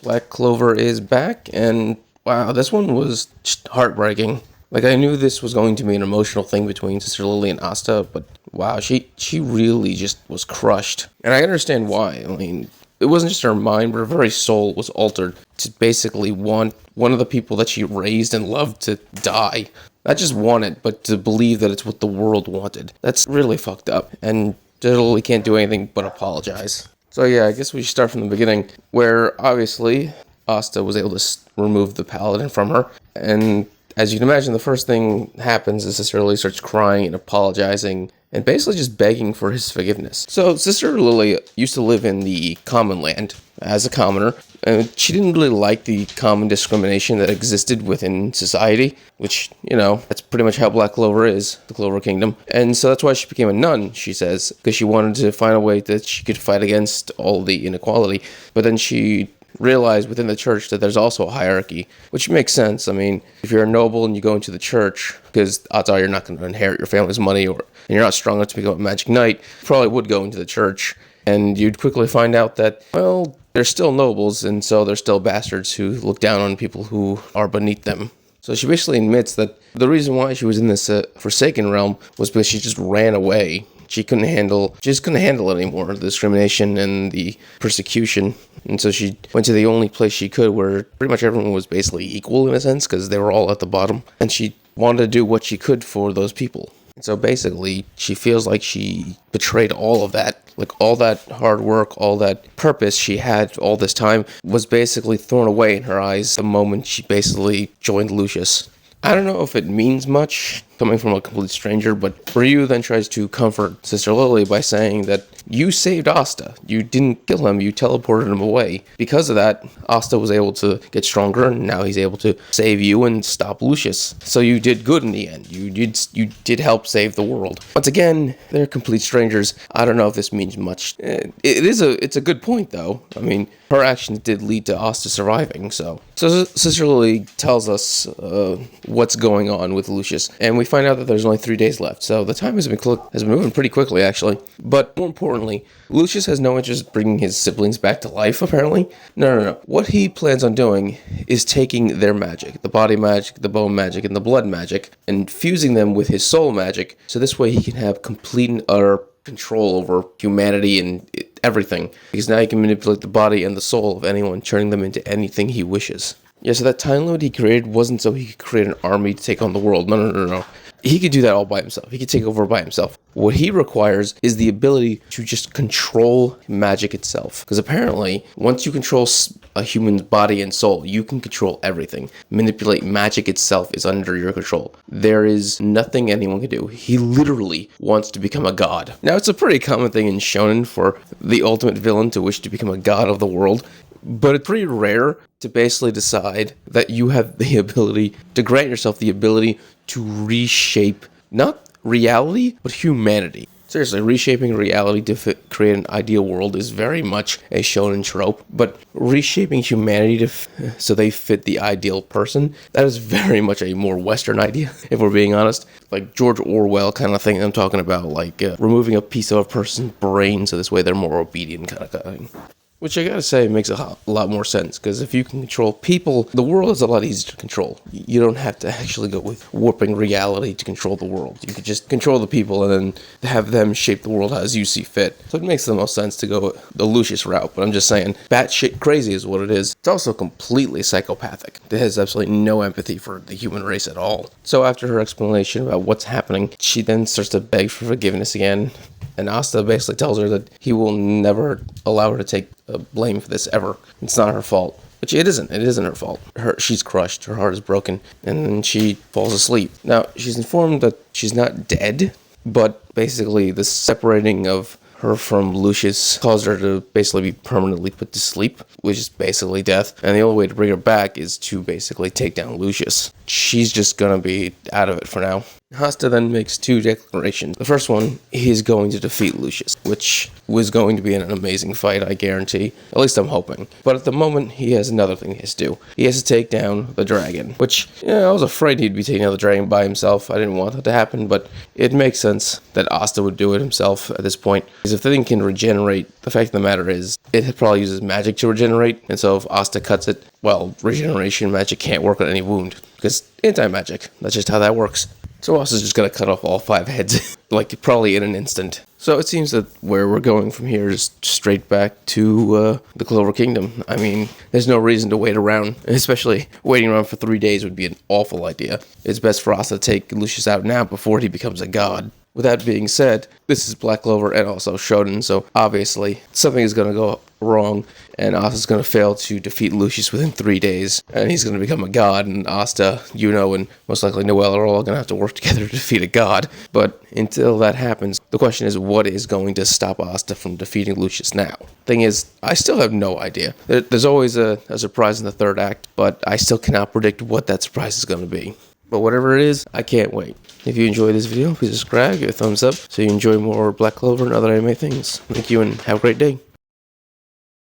Black Clover is back, and wow, this one was just heartbreaking. Like, I knew this was going to be an emotional thing between Sister Lily and Asta, but wow, she really just was crushed. And I understand why. I mean, it wasn't just her mind, but her very soul was altered to basically want one of the people that she raised and loved to die. Not just want it, but to believe that it's what the world wanted. That's really fucked up, and Lily can't do anything but apologize. So yeah, I guess we should start from the beginning, where obviously Asta was able to remove the paladin from her, and as you can imagine, the first thing happens is Sister Lily starts crying and apologizing and basically just begging for his forgiveness. So Sister Lily used to live in the common land as a commoner, and she didn't really like the common discrimination that existed within society, which, that's pretty much how Black Clover is, the Clover Kingdom. And so that's why she became a nun, she says, because she wanted to find a way that she could fight against all the inequality. But then she realize within the church that there's also a hierarchy, which makes sense. I mean, if you're a noble and you go into the church, because odds are you're not going to inherit your family's money, and you're not strong enough to become a magic knight, you probably would go into the church, and you'd quickly find out that, well, they're still nobles, and so they're still bastards who look down on people who are beneath them. So she basically admits that the reason why she was in this Forsaken realm was because she just ran away. She just couldn't handle it anymore, the discrimination and the persecution. And so she went to the only place she could where pretty much everyone was basically equal in a sense, because they were all at the bottom. And she wanted to do what she could for those people. And so basically, she feels like she betrayed all of that. Like, all that hard work, all that purpose she had all this time was basically thrown away in her eyes the moment she basically joined Lucius. I don't know if it means much coming from a complete stranger, but Ryu then tries to comfort Sister Lily by saying that you saved Asta. You didn't kill him, you teleported him away. Because of that, Asta was able to get stronger, and now he's able to save you and stop Lucius. So you did good in the end. You did help save the world. Once again, they're complete strangers. I don't know if this means much. It's a good point, though. I mean, her actions did lead to Asta surviving, so Sister Lily tells us what's going on with Lucius, and we find out that there's only 3 days left, so the time has been moving pretty quickly, actually. But more importantly, Lucius has no interest in bringing his siblings back to life, apparently. No. What he plans on doing is taking their magic, the body magic, the bone magic, and the blood magic, and fusing them with his soul magic, so this way he can have complete and utter control over humanity and everything, because now he can manipulate the body and the soul of anyone, turning them into anything he wishes. Yeah, so that time limit he created wasn't so he could create an army to take on the world. No. He could do that all by himself. He could take over by himself. What he requires is the ability to just control magic itself. Because apparently, once you control a human's body and soul, you can control everything. Manipulate magic itself is under your control. There is nothing anyone can do. He literally wants to become a god. Now, it's a pretty common thing in shonen for the ultimate villain to wish to become a god of the world. But it's pretty rare to basically decide that you have the ability to grant yourself the ability to reshape, not reality, but humanity. Seriously, reshaping reality to create an ideal world is very much a shonen trope, but reshaping humanity so they fit the ideal person, that is very much a more Western idea, if we're being honest. Like George Orwell kind of thing I'm talking about, like removing a piece of a person's brain so this way they're more obedient kind of thing. Which I gotta say makes a lot more sense, because if you can control people, the world is a lot easier to control. You don't have to actually go with warping reality to control the world. You could just control the people and then have them shape the world as you see fit. So it makes the most sense to go the Lucius route, but I'm just saying, batshit crazy is what it is. It's also completely psychopathic. It has absolutely no empathy for the human race at all. So after her explanation about what's happening, she then starts to beg for forgiveness again. And Asta basically tells her that he will never allow her to take blame for this ever. It's not her fault. Which it isn't. It isn't her fault. She's crushed. Her heart is broken. And then she falls asleep. Now, she's informed that she's not dead, but basically the separating of her from Lucius caused her to basically be permanently put to sleep, which is basically death. And the only way to bring her back is to basically take down Lucius. She's just gonna be out of it for now. Asta then makes two declarations. The first one, he's going to defeat Lucius, which was going to be an amazing fight, I guarantee. At least I'm hoping. But at the moment, he has another thing he has to do. He has to take down the dragon, which, I was afraid he'd be taking down the dragon by himself. I didn't want that to happen, but it makes sense that Asta would do it himself at this point. Because if the thing can regenerate, the fact of the matter is, it probably uses magic to regenerate, and so if Asta cuts it, well, regeneration magic can't work on any wound, because anti-magic. That's just how that works. So Asta's just gonna cut off all 5 heads, like probably in an instant. So it seems that where we're going from here is straight back to the Clover Kingdom. I mean, there's no reason to wait around, especially waiting around for 3 days would be an awful idea. It's best for Asta to take Lucius out now before he becomes a god. With that being said, this is Black Clover and also Shonen, so obviously something is going to go wrong, and Asta's going to fail to defeat Lucius within 3 days, and he's going to become a god, and Asta, and most likely Noelle are all going to have to work together to defeat a god. But until that happens, the question is, what is going to stop Asta from defeating Lucius now? Thing is, I still have no idea. There's always a surprise in the third act, but I still cannot predict what that surprise is going to be. But whatever it is, I can't wait. If you enjoyed this video, please subscribe, give it a thumbs up, so you enjoy more Black Clover and other anime things. Thank you, and have a great day.